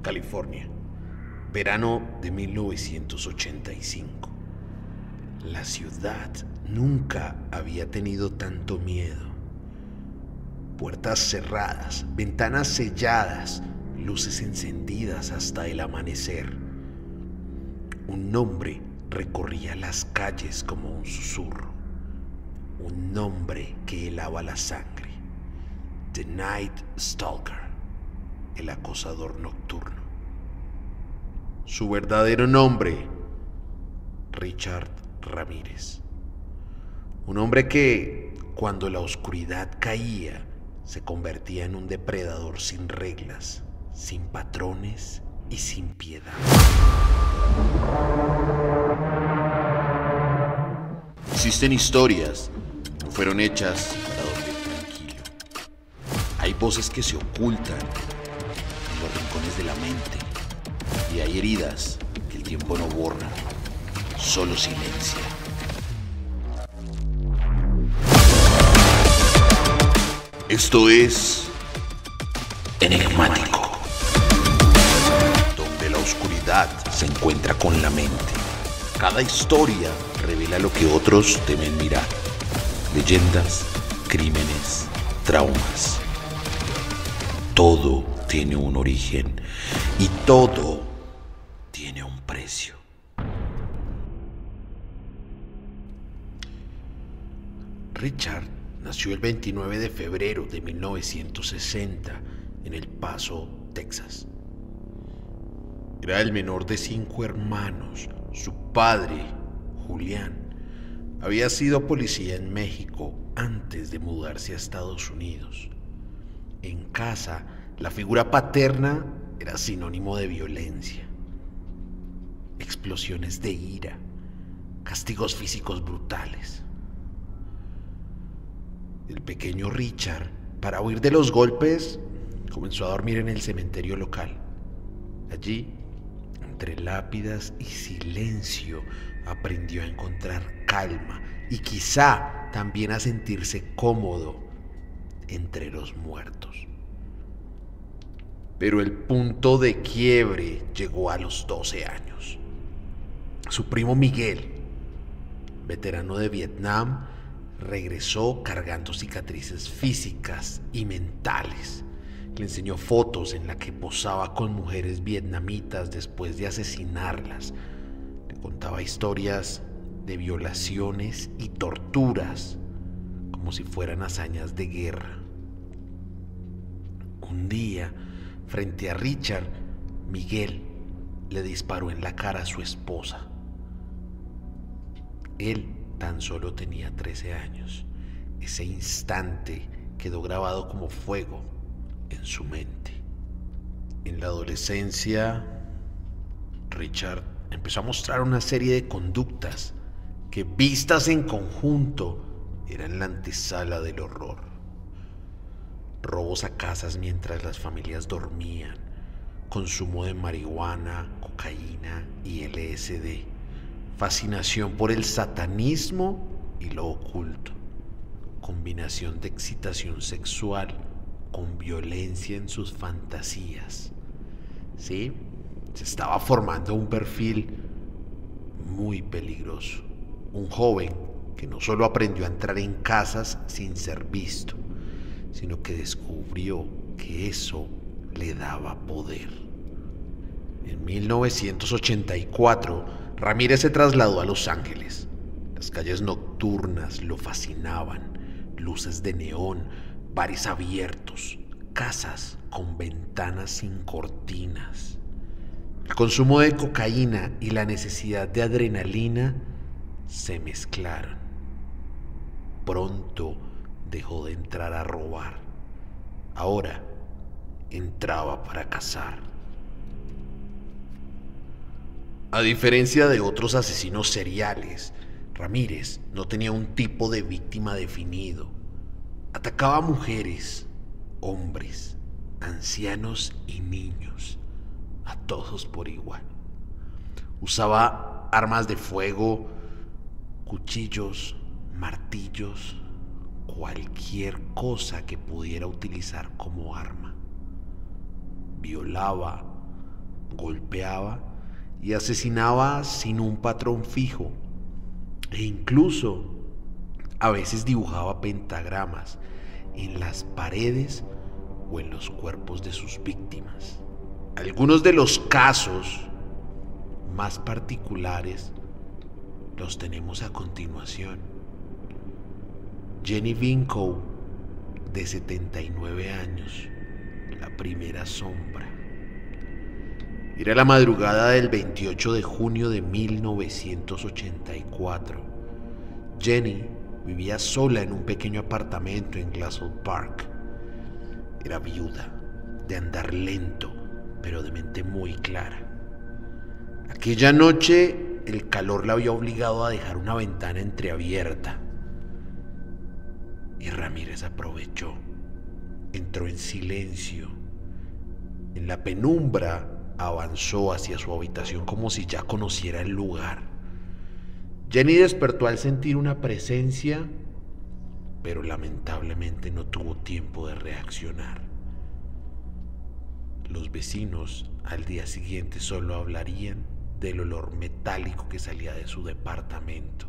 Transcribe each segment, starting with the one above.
California, verano de 1985. La ciudad nunca había tenido tanto miedo. Puertas cerradas, ventanas selladas, luces encendidas hasta el amanecer. Un nombre recorría las calles como un susurro. Un nombre que helaba la sangre. The Night Stalker, el acosador nocturno. Su verdadero nombre, Richard Ramírez. Un hombre que, cuando la oscuridad caía, se convertía en un depredador sin reglas, sin patrones y sin piedad. Existen historias que fueron hechas para dormir tranquilo. Hay voces que se ocultan en los rincones de la mente y hay heridas que el tiempo no borra, solo silencia. Esto es Enigmático, donde la oscuridad se encuentra con la mente. Cada historia revela lo que otros temen mirar. Leyendas, crímenes, traumas. Todo tiene un origen y todo tiene un precio. Richard nació el 29 de febrero de 1960 en El Paso, Texas. Era el menor de 5 hermanos. Su padre, Julián, había sido policía en México antes de mudarse a Estados Unidos. En casa, la figura paterna era sinónimo de violencia. Explosiones de ira, castigos físicos brutales. El pequeño Richard, para huir de los golpes, comenzó a dormir en el cementerio local. Allí, entre lápidas y silencio, aprendió a encontrar calma y quizá también a sentirse cómodo entre los muertos. Pero el punto de quiebre llegó a los 12 años. Su primo Miguel, veterano de Vietnam, regresó cargando cicatrices físicas y mentales. Le enseñó fotos en las que posaba con mujeres vietnamitas después de asesinarlas. Le contaba historias de violaciones y torturas como si fueran hazañas de guerra. Un día, frente a Richard, Miguel le disparó en la cara a su esposa. Él tan solo tenía 13 años. Ese instante quedó grabado como fuego en su mente. En la adolescencia, Richard empezó a mostrar una serie de conductas que, vistas en conjunto, eran la antesala del horror. Robos a casas mientras las familias dormían, consumo de marihuana, cocaína y LSD, fascinación por el satanismo y lo oculto, combinación de excitación sexual con violencia en sus fantasías. Sí, se estaba formando un perfil muy peligroso. Un joven que no solo aprendió a entrar en casas sin ser visto, sino que descubrió que eso le daba poder. En 1984, Ramírez se trasladó a Los Ángeles. Las calles nocturnas lo fascinaban. Luces de neón, bares abiertos, casas con ventanas sin cortinas. El consumo de cocaína y la necesidad de adrenalina se mezclaron. Pronto dejó de entrar a robar. Ahora entraba para cazar. A diferencia de otros asesinos seriales, Ramírez no tenía un tipo de víctima definido. Atacaba a mujeres, hombres, ancianos y niños, a todos por igual. Usaba armas de fuego, cuchillos, martillos, cualquier cosa que pudiera utilizar como arma. Violaba, golpeaba y asesinaba sin un patrón fijo, e incluso a veces dibujaba pentagramas en las paredes o en los cuerpos de sus víctimas. Algunos de los casos más particulares los tenemos a continuación. Jenny Vincoe, de 79 años, la primera sombra. Era la madrugada del 28 de junio de 1984. Jenny vivía sola en un pequeño apartamento en Glassell Park. Era viuda, de andar lento, pero de mente muy clara. Aquella noche el calor la había obligado a dejar una ventana entreabierta. Y Ramírez aprovechó. Entró en silencio. En la penumbra avanzó hacia su habitación como si ya conociera el lugar. Jenny despertó al sentir una presencia, pero lamentablemente no tuvo tiempo de reaccionar. Los vecinos al día siguiente solo hablarían del olor metálico que salía de su departamento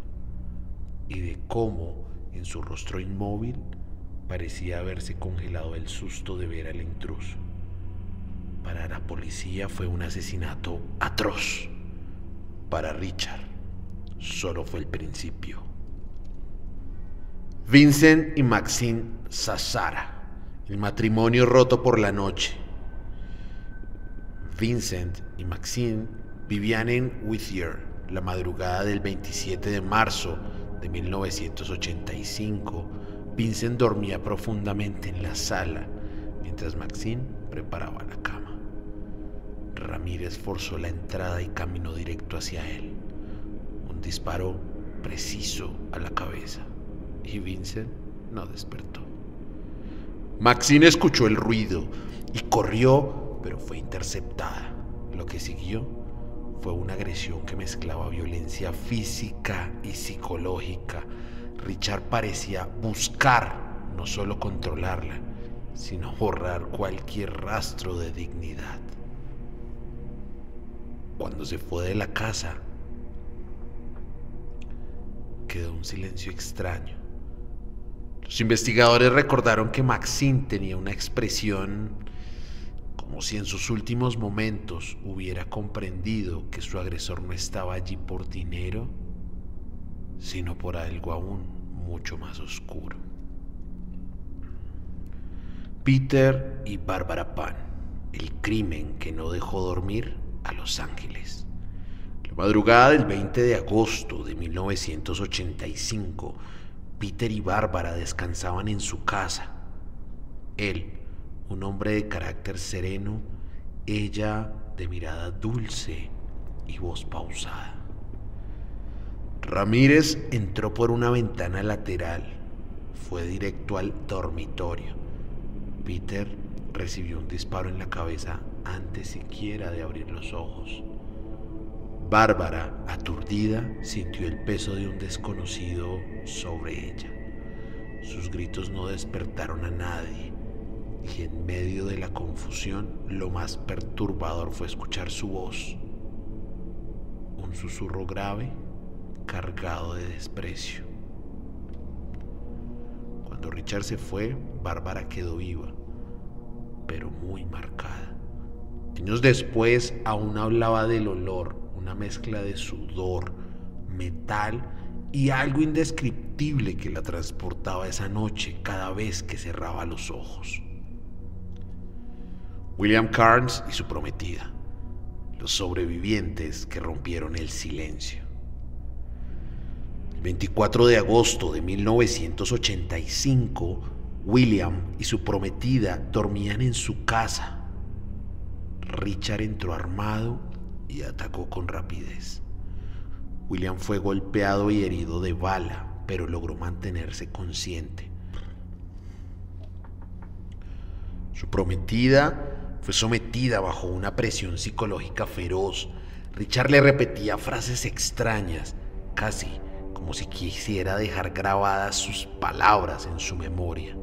y de cómo en su rostro inmóvil parecía haberse congelado el susto de ver al intruso. Para la policía fue un asesinato atroz. Para Richard solo fue el principio. Vincent y Maxine Zazzara, el matrimonio roto por la noche. Vincent y Maxine vivían en Whittier la madrugada del 27 de marzo de 1985. Vincent dormía profundamente en la sala mientras Maxine preparaba la cama. Ramírez forzó la entrada y caminó directo hacia él. Un disparo preciso a la cabeza y Vincent no despertó. Maxine escuchó el ruido y corrió, pero fue interceptada. Lo que siguió fue una agresión que mezclaba violencia física y psicológica. Richard parecía buscar no solo controlarla, sino borrar cualquier rastro de dignidad. Cuando se fue de la casa, quedó un silencio extraño. Los investigadores recordaron que Maxine tenía una expresión como si en sus últimos momentos hubiera comprendido que su agresor no estaba allí por dinero, sino por algo aún mucho más oscuro. Peter y Barbara Pan, el crimen que no dejó dormir a Los Ángeles. La madrugada del 20 de agosto de 1985, Peter y Bárbara descansaban en su casa. Él, un hombre de carácter sereno, ella de mirada dulce y voz pausada. Ramírez entró por una ventana lateral. Fue directo al dormitorio. Peter recibió un disparo en la cabeza antes siquiera de abrir los ojos. Bárbara, aturdida, sintió el peso de un desconocido sobre ella. Sus gritos no despertaron a nadie, y en medio de la confusión, lo más perturbador fue escuchar su voz. Un susurro grave, cargado de desprecio. Cuando Richard se fue, Bárbara quedó viva, pero muy marcada. Años después aún hablaba del olor, una mezcla de sudor, metal y algo indescriptible que la transportaba esa noche cada vez que cerraba los ojos. William Carnes y su prometida, los sobrevivientes que rompieron el silencio. El 24 de agosto de 1985, William y su prometida dormían en su casa. Richard entró armado y atacó con rapidez. William fue golpeado y herido de bala, pero logró mantenerse consciente. Su prometida fue sometida bajo una presión psicológica feroz. Richard le repetía frases extrañas, casi como si quisiera dejar grabadas sus palabras en su memoria.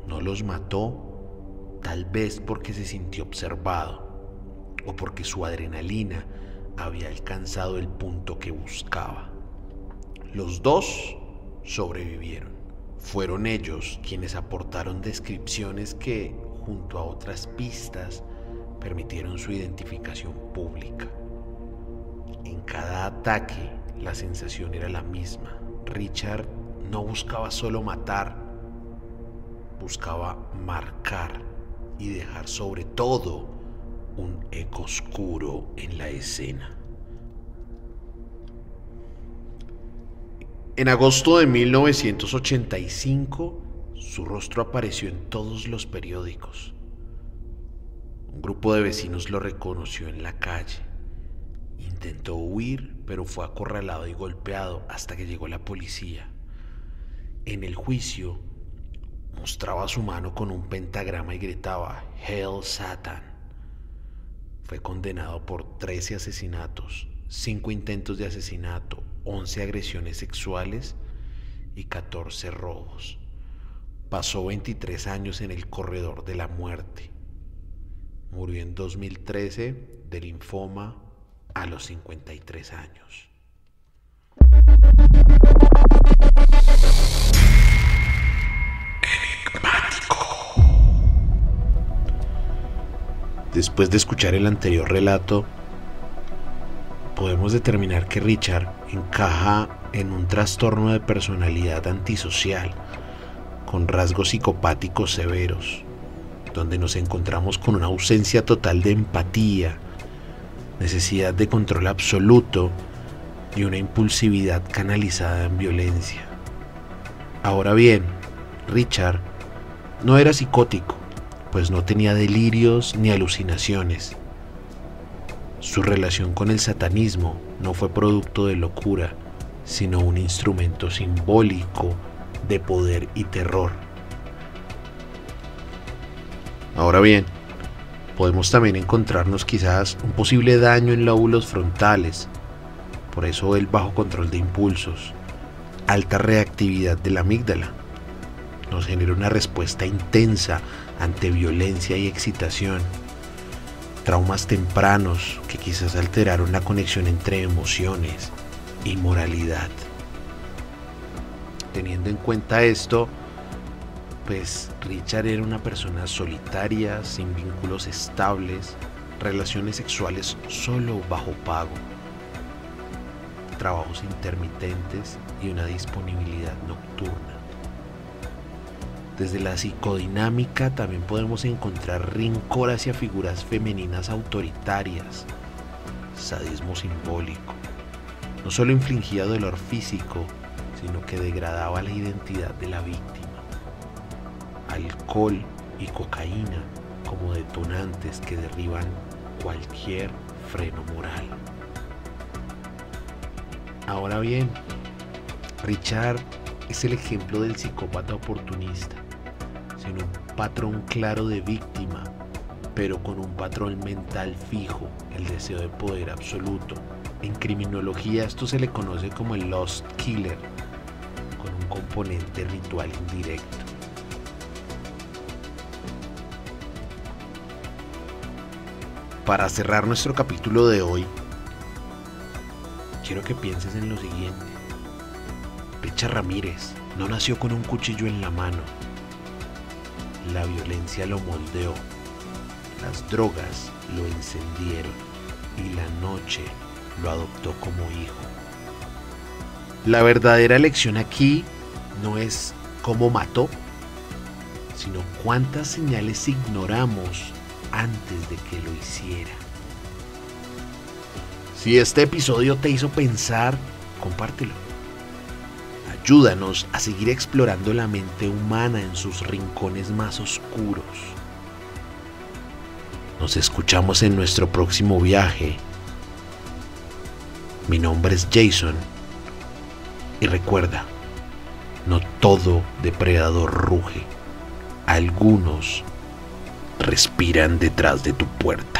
No los mató, tal vez porque se sintió observado, o porque su adrenalina había alcanzado el punto que buscaba. Los dos sobrevivieron. Fueron ellos quienes aportaron descripciones que, junto a otras pistas, permitieron su identificación pública. En cada ataque, la sensación era la misma. Richard no buscaba solo matar, buscaba marcar y dejar sobre todo un eco oscuro en la escena. En agosto de 1985, su rostro apareció en todos los periódicos. Un grupo de vecinos lo reconoció en la calle. Intentó huir, pero fue acorralado y golpeado hasta que llegó la policía. En el juicio, mostraba su mano con un pentagrama y gritaba "Hail Satan". Fue condenado por 13 asesinatos, 5 intentos de asesinato, 11 agresiones sexuales y 14 robos. Pasó 23 años en el corredor de la muerte. Murió en 2013 de linfoma a los 53 años. Después de escuchar el anterior relato, podemos determinar que Richard encaja en un trastorno de personalidad antisocial con rasgos psicopáticos severos, donde nos encontramos con una ausencia total de empatía, necesidad de control absoluto y una impulsividad canalizada en violencia. Ahora bien, Richard no era psicótico, pues no tenía delirios ni alucinaciones. Su relación con el satanismo no fue producto de locura, sino un instrumento simbólico de poder y terror. Ahora bien, podemos también encontrarnos quizás un posible daño en lóbulos frontales, por eso el bajo control de impulsos, alta reactividad de la amígdala. Nos genera una respuesta intensa ante violencia y excitación, traumas tempranos que quizás alteraron la conexión entre emociones y moralidad. Teniendo en cuenta esto, pues Richard era una persona solitaria, sin vínculos estables, relaciones sexuales solo bajo pago, trabajos intermitentes y una disponibilidad nocturna. Desde la psicodinámica también podemos encontrar rencor hacia figuras femeninas autoritarias, sadismo simbólico. No solo infligía dolor físico, sino que degradaba la identidad de la víctima. Alcohol y cocaína como detonantes que derriban cualquier freno moral. Ahora bien, Richard es el ejemplo del psicópata oportunista, sin un patrón claro de víctima, pero con un patrón mental fijo, el deseo de poder absoluto. En criminología esto se le conoce como el Lust Killer, con un componente ritual indirecto. Para cerrar nuestro capítulo de hoy, quiero que pienses en lo siguiente. Richard Ramírez no nació con un cuchillo en la mano. La violencia lo moldeó, las drogas lo encendieron y la noche lo adoptó como hijo. La verdadera lección aquí no es cómo mató, sino cuántas señales ignoramos antes de que lo hiciera. Si este episodio te hizo pensar, compártelo. Ayúdanos a seguir explorando la mente humana en sus rincones más oscuros. Nos escuchamos en nuestro próximo viaje. Mi nombre es Jason y recuerda, no todo depredador ruge. Algunos respiran detrás de tu puerta.